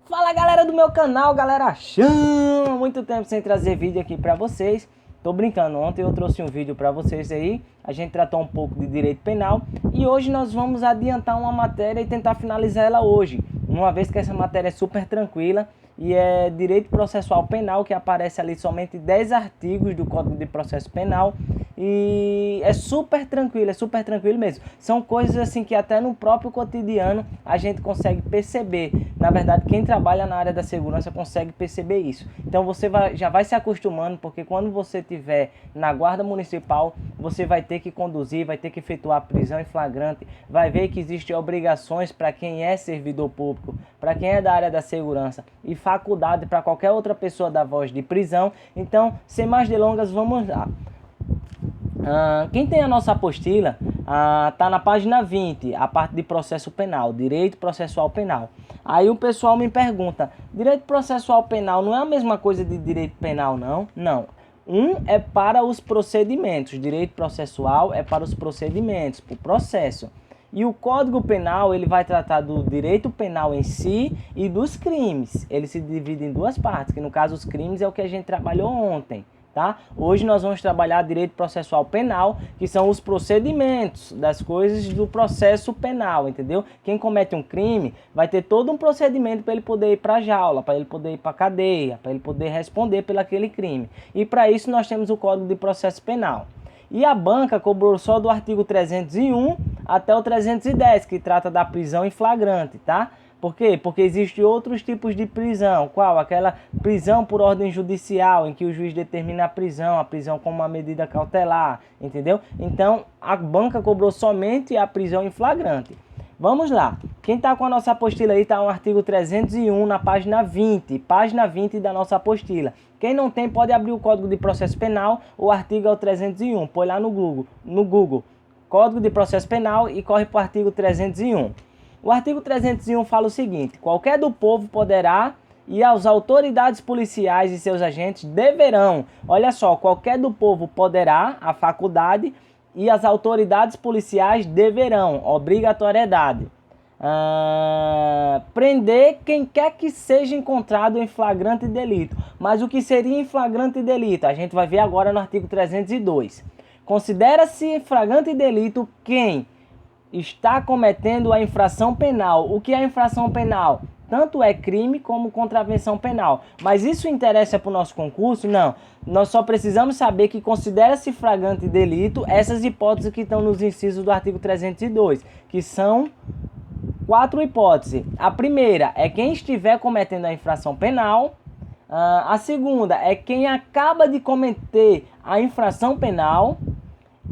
Fala galera do meu canal, galera, chama muito tempo sem trazer vídeo aqui pra vocês. Tô brincando, ontem eu trouxe um vídeo pra vocês aí, a gente tratou um pouco de direito penal e hoje nós vamos adiantar uma matéria e tentar finalizar ela hoje, uma vez que essa matéria é super tranquila e é direito processual penal, que aparece ali somente 10 artigos do Código de Processo Penal. E é super tranquilo mesmo. São coisas assim que até no próprio cotidiano a gente consegue perceber. Na verdade, quem trabalha na área da segurança consegue perceber isso. Então você já vai se acostumando, porque quando você estiver na guarda municipal, você vai ter que conduzir, vai ter que efetuar prisão em flagrante, vai ver que existem obrigações para quem é servidor público, para quem é da área da segurança e faculdade para qualquer outra pessoa da voz de prisão. Então, sem mais delongas, vamos lá. Quem tem a nossa apostila, tá na página 20, a parte de processo penal, direito processual penal. Aí o pessoal me pergunta, direito processual penal não é a mesma coisa de direito penal, não? Não. Um é para os procedimentos, direito processual é para os procedimentos, para o processo. E o Código Penal, ele vai tratar do direito penal em si e dos crimes. Ele se divide em duas partes, que no caso os crimes é o que a gente trabalhou ontem. Tá? Hoje nós vamos trabalhar direito processual penal, que são os procedimentos das coisas do processo penal, entendeu? Quem comete um crime vai ter todo um procedimento para ele poder ir para a jaula, para ele poder ir para a cadeia, para ele poder responder pelo aquele crime. E para isso nós temos o Código de Processo Penal. E a banca cobrou só do artigo 301 até o 310, que trata da prisão em flagrante, tá? Por quê? Porque existem outros tipos de prisão. Qual? Aquela prisão por ordem judicial, em que o juiz determina a prisão como uma medida cautelar, entendeu? Então, a banca cobrou somente a prisão em flagrante. Vamos lá. Quem está com a nossa apostila aí está no artigo 301 na página 20. Página 20 da nossa apostila. Quem não tem pode abrir o Código de Processo Penal, o artigo é o 301. Põe lá no Google. Código de Processo Penal e corre para o artigo 301. O artigo 301 fala o seguinte: qualquer do povo poderá e as autoridades policiais e seus agentes deverão, olha só, qualquer do povo poderá, a faculdade, e as autoridades policiais deverão, obrigatoriedade, prender quem quer que seja encontrado em flagrante delito. Mas o que seria em flagrante delito? A gente vai ver agora no artigo 302. Considera-se flagrante delito quem está cometendo a infração penal. O que é a infração penal? Tanto é crime como contravenção penal. Mas isso interessa para o nosso concurso? Não. Nós só precisamos saber que considera-se flagrante delito essas hipóteses que estão nos incisos do artigo 302, que são 4 hipóteses. A primeira é quem estiver cometendo a infração penal. A segunda é quem acaba de cometer a infração penal.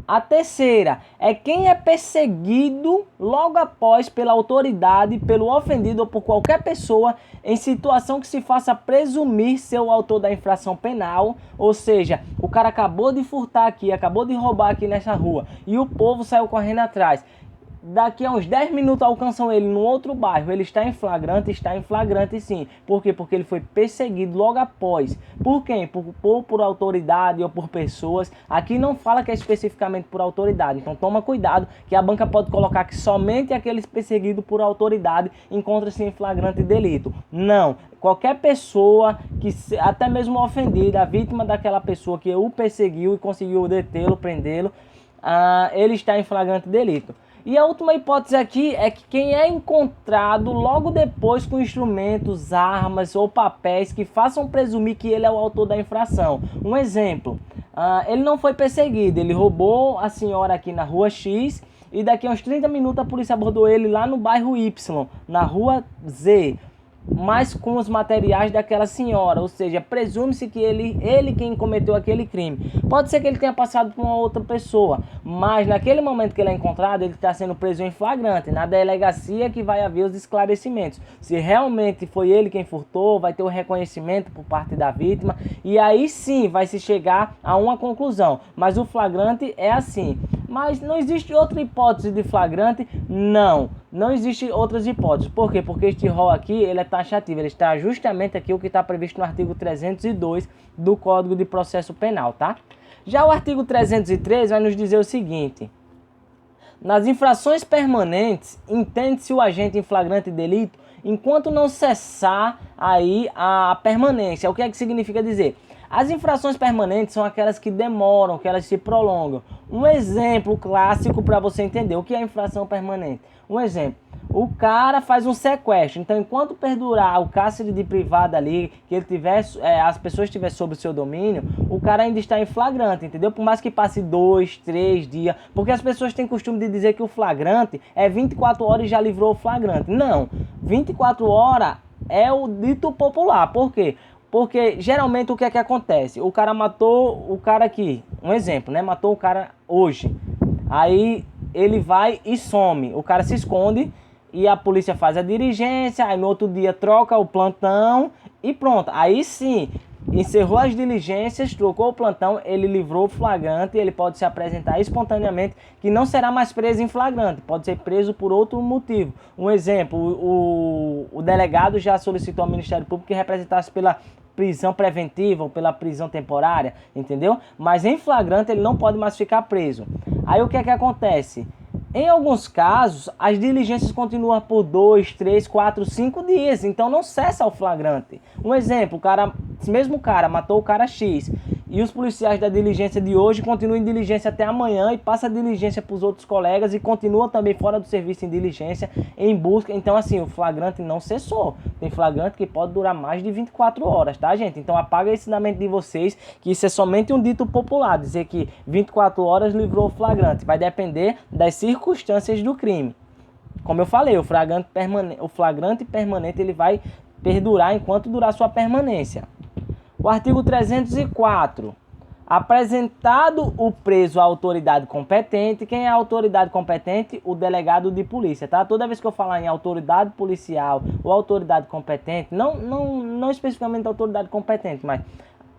A terceira é quem é perseguido logo após pela autoridade, pelo ofendido ou por qualquer pessoa em situação que se faça presumir ser o autor da infração penal. Ou seja, o cara acabou de furtar aqui, acabou de roubar aqui nessa rua e o povo saiu correndo atrás. Daqui a uns 10 minutos alcançam ele no outro bairro, ele está em flagrante sim. Por quê? Porque ele foi perseguido logo após. Por quem? Por autoridade ou por pessoas. Aqui não fala que é especificamente por autoridade, então toma cuidado que a banca pode colocar que somente aqueles perseguidos por autoridade encontram-se em flagrante delito. Não, qualquer pessoa, que até mesmo ofendida, a vítima daquela pessoa que o perseguiu e conseguiu detê-lo, prendê-lo, ele está em flagrante delito. E a última hipótese aqui é que quem é encontrado logo depois com instrumentos, armas ou papéis que façam presumir que ele é o autor da infração. Um exemplo, ele não foi perseguido, ele roubou a senhora aqui na rua X e daqui a uns 30 minutos a polícia abordou ele lá no bairro Y, na rua Z, mas com os materiais daquela senhora, ou seja, presume-se que ele quem cometeu aquele crime. Pode ser que ele tenha passado por uma outra pessoa, mas naquele momento que ele é encontrado, ele está sendo preso em flagrante, na delegacia que vai haver os esclarecimentos. Se realmente foi ele quem furtou, vai ter o reconhecimento por parte da vítima, e aí sim vai se chegar a uma conclusão. Mas o flagrante é assim. Mas não existe outra hipótese de flagrante? Não existe outras hipóteses. Por quê? Porque este rol aqui, ele é taxativo, ele está justamente aqui o que está previsto no artigo 302 do Código de Processo Penal, tá? Já o artigo 303 vai nos dizer o seguinte: nas infrações permanentes, entende-se o agente em flagrante delito enquanto não cessar aí a permanência. O que é que significa dizer? As infrações permanentes são aquelas que demoram, que elas se prolongam. Um exemplo clássico para você entender o que é infração permanente. Um exemplo, o cara faz um sequestro, então enquanto perdurar o cárcere de privado ali, que ele tiver, as pessoas estiverem sob o seu domínio, o cara ainda está em flagrante, entendeu? Por mais que passe 2, 3 dias, porque as pessoas têm costume de dizer que o flagrante é 24 horas e já livrou o flagrante. Não, 24 horas é o dito popular, por quê? Porque geralmente o que é que acontece? O cara matou o cara aqui, um exemplo, né? Matou o cara hoje. Aí ele vai e some, o cara se esconde e a polícia faz a diligência, aí no outro dia troca o plantão e pronto. Aí sim, encerrou as diligências, trocou o plantão, ele livrou o flagrante e ele pode se apresentar espontaneamente, que não será mais preso em flagrante, pode ser preso por outro motivo. Um exemplo, o delegado já solicitou ao Ministério Público que representasse pela prisão preventiva ou pela prisão temporária, entendeu? Mas em flagrante ele não pode mais ficar preso. Aí o que é que acontece? Em alguns casos, as diligências continuam por 2, 3, 4, 5 dias, então não cessa o flagrante. Um exemplo, esse mesmo cara matou o cara X e os policiais da diligência de hoje continuam em diligência até amanhã e passa a diligência para os outros colegas e continuam também fora do serviço em diligência, em busca. Então assim, o flagrante não cessou. Tem flagrante que pode durar mais de 24 horas, tá, gente? Então apaga isso na mente de vocês, que isso é somente um dito popular, dizer que 24 horas livrou o flagrante. Vai depender das circunstâncias do crime. Como eu falei, o flagrante permanente ele vai perdurar enquanto durar sua permanência. O artigo 304. Apresentado o preso à autoridade competente. Quem é a autoridade competente? O delegado de polícia, tá? Toda vez que eu falar em autoridade policial ou autoridade competente, não especificamente autoridade competente, mas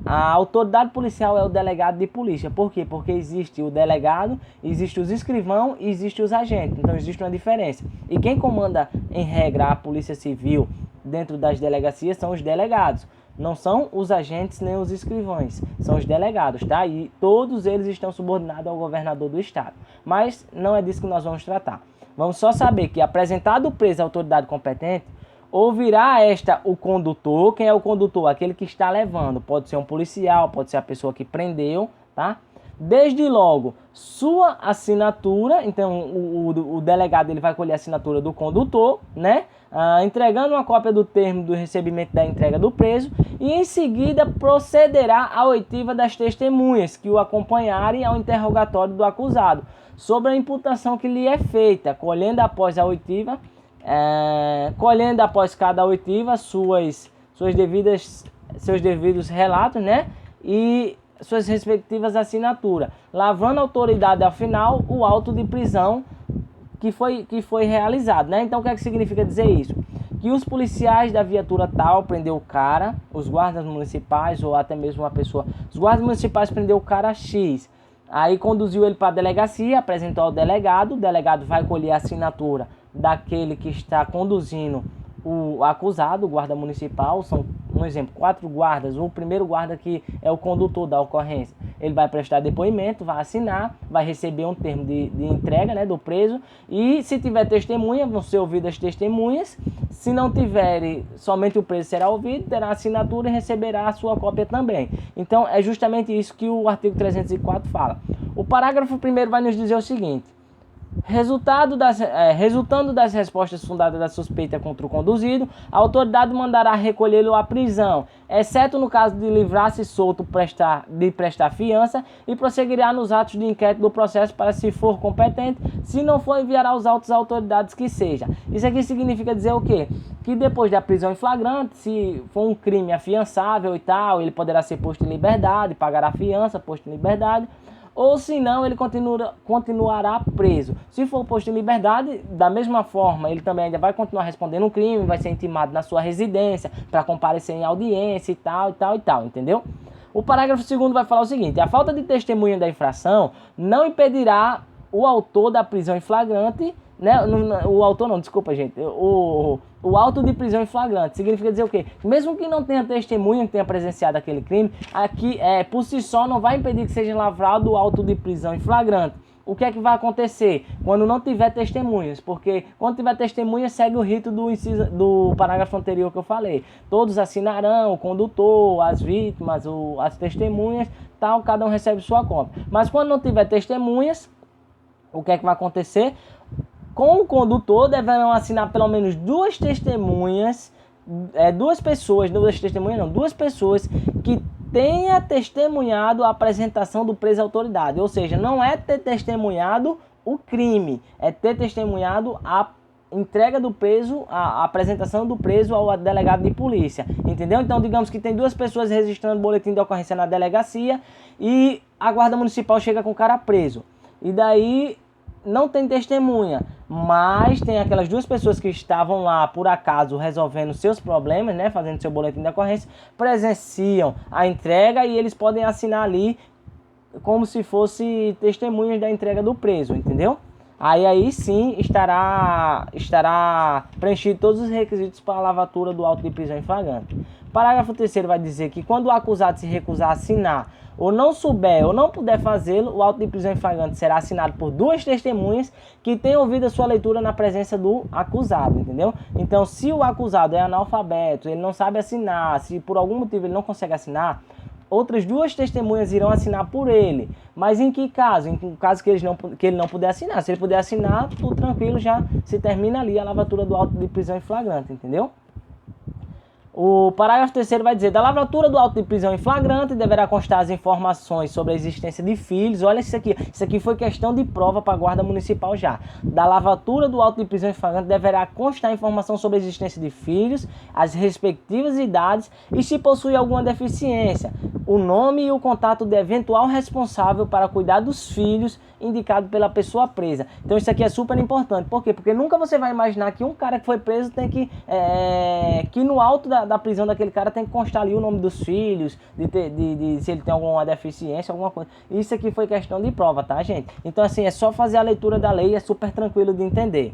a autoridade policial é o delegado de polícia. Por quê? Porque existe o delegado, existe os escrivão e existe os agentes. Então existe uma diferença. E quem comanda, em regra, a polícia civil dentro das delegacias são os delegados. Não são os agentes nem os escrivães, são os delegados, tá? E todos eles estão subordinados ao governador do estado. Mas não é disso que nós vamos tratar. Vamos só saber que, apresentado o preso à autoridade competente, ouvirá o condutor. Quem é o condutor? Aquele que está levando. Pode ser um policial, pode ser a pessoa que prendeu, tá? Desde logo, sua assinatura. Então, o delegado ele vai colher a assinatura do condutor, né? Entregando uma cópia do termo do recebimento da entrega do preso e em seguida procederá à oitiva das testemunhas que o acompanharem ao interrogatório do acusado sobre a imputação que lhe é feita, colhendo após cada oitiva seus devidos relatos, né? E suas respectivas assinaturas, lavrando a autoridade ao final o auto de prisão que foi realizado, né? Então o que é que significa dizer isso? Que os policiais da viatura tal prendeu o cara, os guardas municipais ou até mesmo uma pessoa, os guardas municipais prendeu o cara X, aí conduziu ele para a delegacia, apresentou ao delegado, o delegado vai colher a assinatura daquele que está conduzindo o acusado, o guarda municipal. São, um exemplo, 4 guardas. O primeiro guarda que é o condutor da ocorrência, ele vai prestar depoimento, vai assinar, vai receber um termo de entrega, né, do preso, e se tiver testemunha, vão ser ouvidas as testemunhas. Se não tiver, somente o preso será ouvido, terá assinatura e receberá a sua cópia também. Então é justamente isso que o artigo 304 fala. O parágrafo 1º vai nos dizer o seguinte: resultando das respostas fundadas da suspeita contra o conduzido, a autoridade mandará recolhê-lo à prisão, exceto no caso de livrar-se solto de prestar fiança, e prosseguirá nos atos de inquérito do processo para, se for competente, se não for, enviará os autos às autoridades que seja. Isso aqui significa dizer o quê? Que depois da prisão em flagrante, se for um crime afiançável e tal, ele poderá ser posto em liberdade, pagará fiança, posto em liberdade, ou se não, ele continuará preso. Se for posto em liberdade, da mesma forma, ele também ainda vai continuar respondendo um crime, vai ser intimado na sua residência para comparecer em audiência e tal, entendeu? O parágrafo 2º vai falar o seguinte: a falta de testemunha da infração não impedirá o autor da prisão em flagrante, né? O autor não, desculpa, gente. O auto de prisão em flagrante significa dizer o quê? Mesmo que não tenha testemunha que tenha presenciado aquele crime, aqui por si só não vai impedir que seja lavrado o auto de prisão em flagrante. o que é que vai acontecer quando não tiver testemunhas? Porque quando tiver testemunhas, segue o rito do parágrafo anterior que eu falei. Todos assinarão, o condutor, as vítimas, as testemunhas, tal, cada um recebe sua cópia. Mas quando não tiver testemunhas, o que é que vai acontecer? Com o condutor deverão assinar pelo menos duas testemunhas, duas pessoas que tenha testemunhado a apresentação do preso à autoridade. Ou seja, não é ter testemunhado o crime, é ter testemunhado a entrega do preso, a apresentação do preso ao delegado de polícia, entendeu? Então, digamos que tem duas pessoas registrando boletim de ocorrência na delegacia e a guarda municipal chega com o cara preso. E daí não tem testemunha, mas tem aquelas duas pessoas que estavam lá, por acaso, resolvendo seus problemas, né, fazendo seu boletim de ocorrência, presenciam a entrega e eles podem assinar ali como se fosse testemunhas da entrega do preso, entendeu? Aí sim estará preenchido todos os requisitos para a lavatura do auto de prisão em flagrante. Parágrafo 3º vai dizer que quando o acusado se recusar a assinar ou não souber ou não puder fazê-lo, o auto de prisão em flagrante será assinado por duas testemunhas que tenham ouvido a sua leitura na presença do acusado, entendeu? Então, se o acusado é analfabeto, ele não sabe assinar, se por algum motivo ele não consegue assinar, outras duas testemunhas irão assinar por ele. Mas em que caso? Em caso que ele não puder assinar. Se ele puder assinar, tudo tranquilo, já se termina ali a lavatura do auto de prisão em flagrante, entendeu? O parágrafo 3º vai dizer: da lavratura do auto de prisão em flagrante deverá constar as informações sobre a existência de filhos. Olha isso aqui foi questão de prova para a guarda municipal já. Da lavratura do auto de prisão em flagrante deverá constar informação sobre a existência de filhos, as respectivas idades e se possui alguma deficiência, o nome e o contato de eventual responsável para cuidar dos filhos indicado pela pessoa presa. Então isso aqui é super importante. Por quê? Porque nunca você vai imaginar que um cara que foi preso tem que no auto da prisão daquele cara tem que constar ali o nome dos filhos, se ele tem alguma deficiência, alguma coisa. Isso aqui foi questão de prova, tá, gente? Então assim, é só fazer a leitura da lei, é super tranquilo de entender.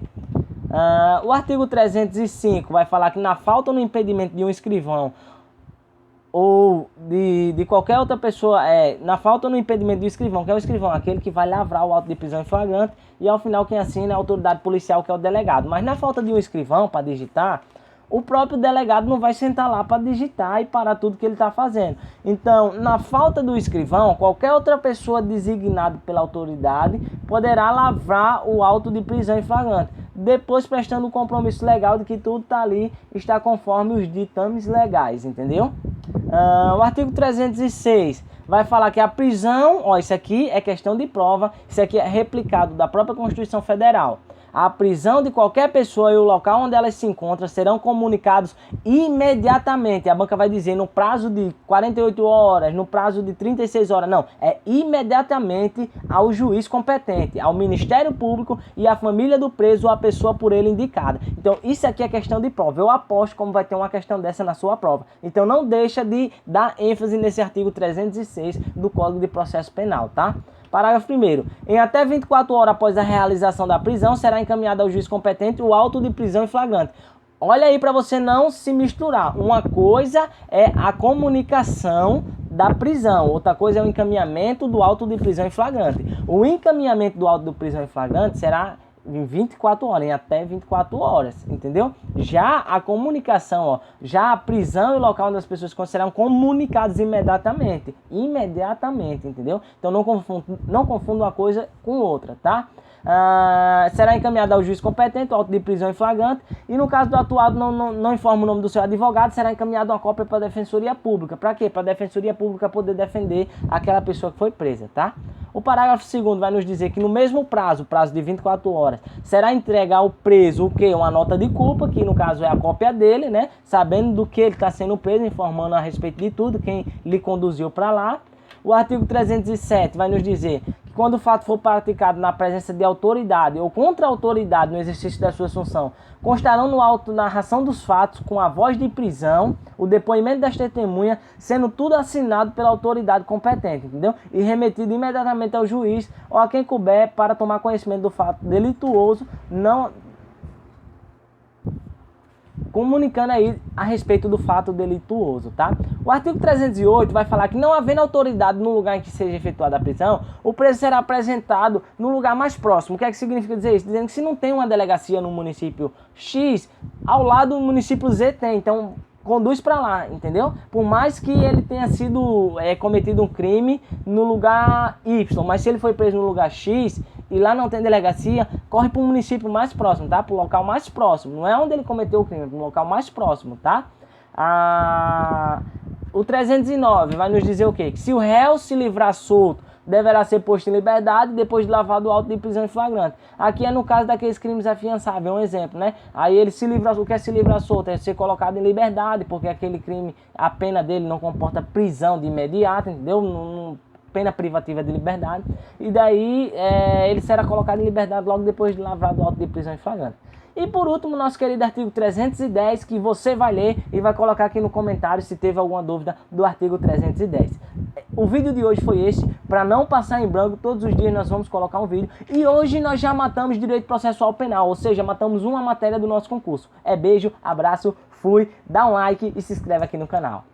O artigo 305 vai falar que na falta ou no impedimento de um escrivão ou de qualquer outra pessoa, na falta ou no impedimento do escrivão, que é o escrivão, aquele que vai lavrar o auto de prisão em flagrante, e ao final quem assina é a autoridade policial, que é o delegado. Mas na falta de um escrivão para digitar, o próprio delegado não vai sentar lá para digitar e parar tudo que ele está fazendo. Então, na falta do escrivão, qualquer outra pessoa designada pela autoridade poderá lavrar o auto de prisão em flagrante, depois prestando o compromisso legal de que tudo está ali, está conforme os ditames legais, entendeu? O artigo 306 vai falar que a prisão, isso aqui é questão de prova, isso aqui é replicado da própria Constituição Federal. A prisão de qualquer pessoa e o local onde ela se encontra serão comunicados imediatamente. A banca vai dizer no prazo de 48 horas, no prazo de 36 horas. Não, é imediatamente ao juiz competente, ao Ministério Público e à família do preso ou à pessoa por ele indicada. Então, isso aqui é questão de prova. Eu aposto como vai ter uma questão dessa na sua prova. Então, não deixa de dar ênfase nesse artigo 306 do Código de Processo Penal, tá? Parágrafo 1º. Em até 24 horas após a realização da prisão, será encaminhado ao juiz competente o auto de prisão em flagrante. Olha aí para você não se misturar. Uma coisa é a comunicação da prisão, outra coisa é o encaminhamento do auto de prisão em flagrante. O encaminhamento do auto de prisão em flagrante será em 24 horas, em até 24 horas, entendeu? Já a comunicação, já a prisão e o local onde as pessoas serão comunicadas imediatamente, entendeu? Então não confunda uma coisa com outra, tá? Será encaminhado ao juiz competente, o auto de prisão em flagrante, e no caso do atuado não informa o nome do seu advogado, será encaminhado uma cópia para a Defensoria Pública. Para quê? Para a Defensoria Pública poder defender aquela pessoa que foi presa, tá? O parágrafo 2º vai nos dizer que no mesmo prazo de 24 horas, será entregue ao preso o quê? Uma nota de culpa, que no caso é a cópia dele, né? Sabendo do que ele está sendo preso, informando a respeito de tudo, quem lhe conduziu para lá. O artigo 307 vai nos dizer que quando o fato for praticado na presença de autoridade ou contra a autoridade no exercício da sua função, constarão no auto narração dos fatos com a voz de prisão, o depoimento das testemunhas, sendo tudo assinado pela autoridade competente, entendeu? E remetido imediatamente ao juiz ou a quem couber para tomar conhecimento do fato delituoso, não comunicando aí a respeito do fato delituoso, tá? O O artigo 308 vai falar que não havendo autoridade no lugar em que seja efetuada a prisão, o preso será apresentado no lugar mais próximo. O que é que significa dizer isso? Dizendo que se não tem uma delegacia no município X, ao lado do município Z tem, então conduz para lá, entendeu? Por mais que ele tenha sido cometido um crime no lugar Y, mas se ele foi preso no lugar X e lá não tem delegacia, corre para o município mais próximo, tá? Para o local mais próximo, não é onde ele cometeu o crime, é para o local mais próximo, tá? O 309 vai nos dizer o quê? Que se o réu se livrar solto, deverá ser posto em liberdade depois de lavado o auto de prisão em flagrante. Aqui é no caso daqueles crimes afiançáveis, é um exemplo, né? Aí ele se livra, o que é se livrar solto? É ser colocado em liberdade, porque aquele crime, a pena dele não comporta prisão de imediato, entendeu? Pena privativa de liberdade. E daí ele será colocado em liberdade logo depois de lavado o auto de prisão em flagrante. E por último, nosso querido artigo 310, que você vai ler e vai colocar aqui no comentário se teve alguma dúvida do artigo 310. O vídeo de hoje foi esse, para não passar em branco, todos os dias nós vamos colocar um vídeo. E hoje nós já matamos direito processual penal, ou seja, matamos uma matéria do nosso concurso. Beijo, abraço, fui, dá um like e se inscreve aqui no canal.